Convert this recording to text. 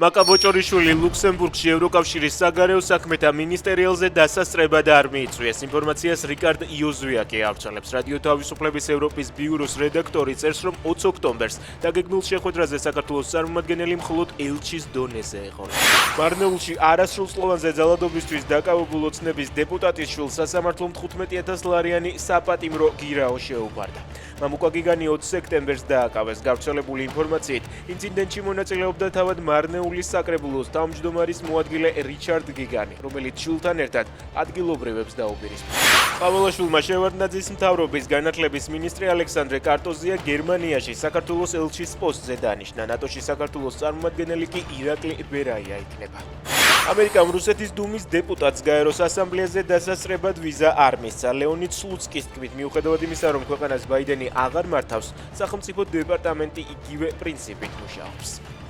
მაკაბოჭორიშვილი ლუქსემბურგში ევროკავშირის საგარეო საქმეთა მინისტერიალზე დასასწრებად არ მიიწვიეს. ინფორმაციას რიკარდ იოზვიაკი აღწევს. რადიო თავისუფლების ევროპის ბიუროს რედაქტორი წერს, რომ 20 ოქტომბერს დაგეგმილ შეხვედრაზე საქართველოს წარმომადგენელი მხოლოდ ელჩის დონეზე იყო. მარნეულში არასრულწლოვანზე ძალადობისთვის დაკავებულ ოცნების დეპუტატის შვილს სასამართლომ 15,000 ლარიანი საპატიმრო გირაო შეუპარდა. მამუკა გიგანი 20 სექტემბერს დააკავეს. გავრცელებული ინფორმაციით, ინციდენტში მონაწილეობდა თავად მარნეულის საკრებულოს თავმჯდომარის მოადგილე რიჩარდ გიგანი, რომელიც შვილთან ერთად ადგილობრივებს დაუპირისპირდა. პაველაშვილმა შევარდნაძის მთავრობის განათლების მინისტრი ალექსანდრე კარტოზია გერმანიაში საქართველოს ელჩის პოსტზე დანიშნა. ნატოში საქართველოს წარმომადგენელი კი ირაკლი ბერაია იქნება. ამერიკამ რუსეთის დუმის დეპუტატს გაეროს ასამბლეაზე დასასწრებად ვიზა არ მისცა. ლეონიდ სლუცკის თქმით, მიუხედავად იმისა, რომ ქვეყანას ბაიდენი აღარ მართავს, სახელმწიფო დეპარტამენტი იგივე პრინციპით მუშაობს.